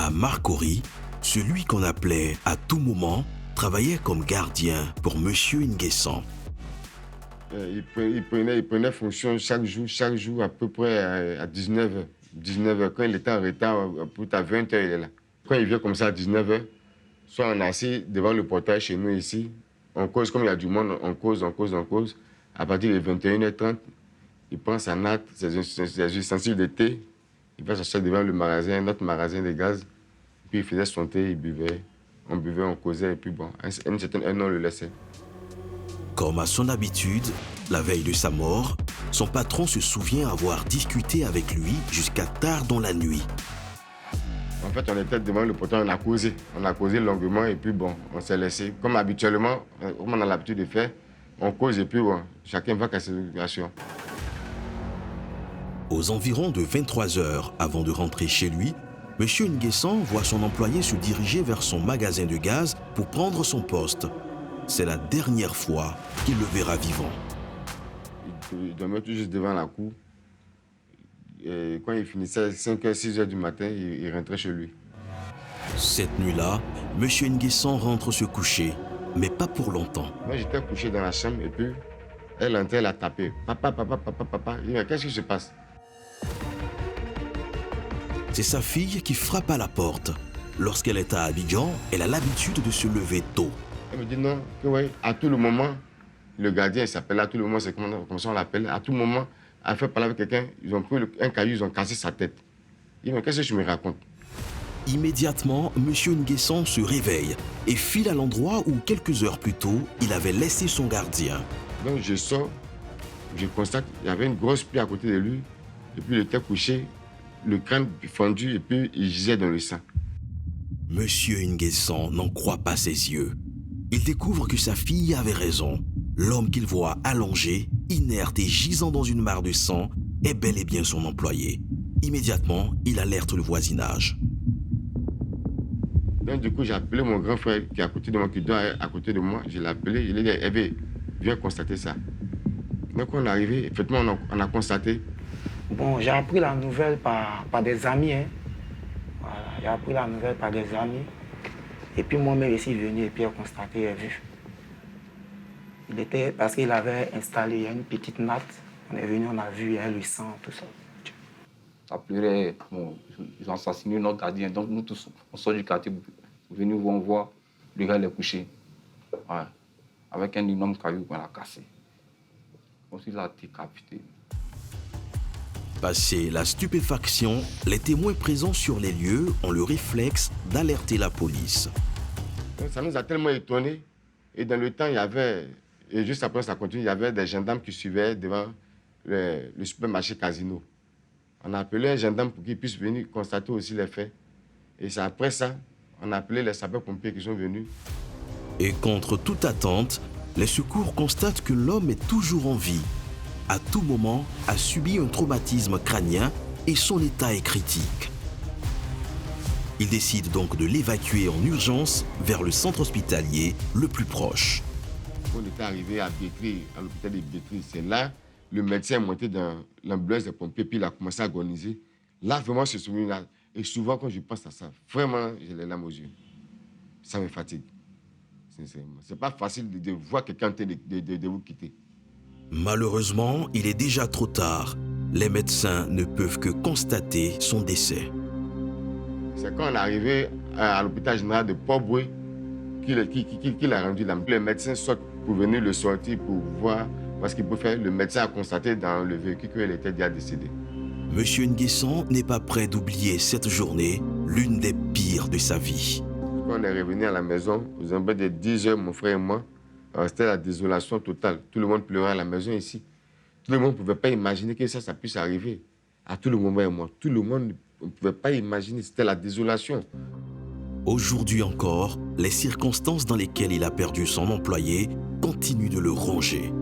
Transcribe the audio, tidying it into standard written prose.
À Marcory, celui qu'on appelait à tout moment travaillait comme gardien pour M. Nguessan. Il prenait fonction chaque jour à peu près à 19h. 19h, quand il était en retard, à 20h, il est là. Quand il vient comme ça à 19h, soit on est assis devant le portail chez nous ici, on cause, comme il y a du monde, on cause. À partir de 21h30, il prend sa natte, ses ustensiles de thé, il va s'asseoir devant le magasin, notre magasin de gaz, puis il faisait son thé, il buvait, on causait, et puis bon, à une certaine heure, on le laissait. Comme à son habitude, la veille de sa mort, son patron se souvient avoir discuté avec lui jusqu'à tard dans la nuit. En fait, on était devant le portail, on a causé longuement et puis bon, on s'est laissé. Comme habituellement, comme on a l'habitude de faire, on cause et puis bon, chacun va à ses occupations. Aux environs de 23 heures avant de rentrer chez lui, M. Nguessan voit son employé se diriger vers son magasin de gaz pour prendre son poste. C'est la dernière fois qu'il le verra vivant. Il dormait tout juste devant la cour. Et quand il finissait à 5h, 6h du matin, il rentrait chez lui. Cette nuit-là, M. Nguessan rentre se coucher, mais pas pour longtemps. Moi, j'étais couché dans la chambre et puis elle entrait, elle a tapé. Papa. Il dit, qu'est-ce qui se passe? C'est sa fille qui frappe à la porte. Lorsqu'elle est à Abidjan, elle a l'habitude de se lever tôt. Elle me dit non, que oui, à tout le moment, le gardien s'appelle à tout le moment, c'est comme ça on l'appelle, à tout moment, elle fait parler avec quelqu'un, ils ont pris un caillou, ils ont cassé sa tête. Il dit, mais qu'est-ce que tu me racontes? Immédiatement, M. Nguessan se réveille et file à l'endroit où quelques heures plus tôt, il avait laissé son gardien. Donc je sors, je constate qu'il y avait une grosse plaie à côté de lui, et puis il était couché, le crâne fendu, et puis il gisait dans le sang. M. Nguessan n'en croit pas ses yeux. Il découvre que sa fille avait raison. L'homme qu'il voit allongé, inerte et gisant dans une mare de sang est bel et bien son employé. Immédiatement, il alerte le voisinage. Donc du coup, j'ai appelé mon grand frère qui est à côté de moi, qui dort à côté de moi. Je l'ai appelé, il a dit, Hervé, viens constater ça. Donc on est arrivé, effectivement, on a constaté. Bon, j'ai appris la nouvelle par des amis. Hein. Voilà, j'ai appris la nouvelle par des amis. Et puis moi-même, je suis venu et puis j'ai constaté, j'ai vu. Il était, parce qu'il avait installé une petite natte. On est venu, on a vu, il y a le sang, tout ça. Ça pleurait, bon, ils ont assassiné notre gardien. Donc nous tous, on sort du quartier pour venir voir, on voit le gars, il est couché. Ouais. Avec un énorme caillou qu'on a cassé. Comme s'il a décapité. Passé la stupéfaction, les témoins présents sur les lieux ont le réflexe d'alerter la police. Donc, ça nous a tellement étonnés. Et dans le temps, il y avait, et juste après ça continue, il y avait des gendarmes qui suivaient devant le supermarché Casino. On a appelé un gendarme pour qu'il puisse venir constater aussi les faits. Et c'est après ça, on a appelé les sapeurs-pompiers qui sont venus. Et contre toute attente, les secours constatent que l'homme est toujours en vie. À tout moment, a subi un traumatisme crânien et son état est critique. Il décide donc de l'évacuer en urgence vers le centre hospitalier le plus proche. On était arrivé à Bétry, à l'hôpital de Bétry. C'est là, le médecin est monté dans l'ambulance des pompiers, puis il a commencé à agoniser. Là, vraiment, je me souviens. Et souvent, quand je pense à ça, vraiment, j'ai les larmes aux yeux. Ça me fatigue, sincèrement. C'est pas facile de voir quelqu'un de vous quitter. Malheureusement, il est déjà trop tard. Les médecins ne peuvent que constater son décès. C'est quand on est arrivé à l'hôpital général de Port-Boué qu'il a rendu l'âme. Les médecins sortent pour venir le sortir pour voir ce qu'il peut faire. Le médecin a constaté dans le véhicule qu'il était déjà décédé. Monsieur Nguessan n'est pas prêt d'oublier cette journée, l'une des pires de sa vie. Quand on est revenu à la maison, aux environs de 10 heures, mon frère et moi, c'était la désolation totale. Tout le monde pleurait à la maison ici. Tout le monde ne pouvait pas imaginer que ça puisse arriver. À tout le moment et moi, tout le monde ne pouvait pas imaginer, c'était la désolation. Aujourd'hui encore, les circonstances dans lesquelles il a perdu son employé continuent de le ronger.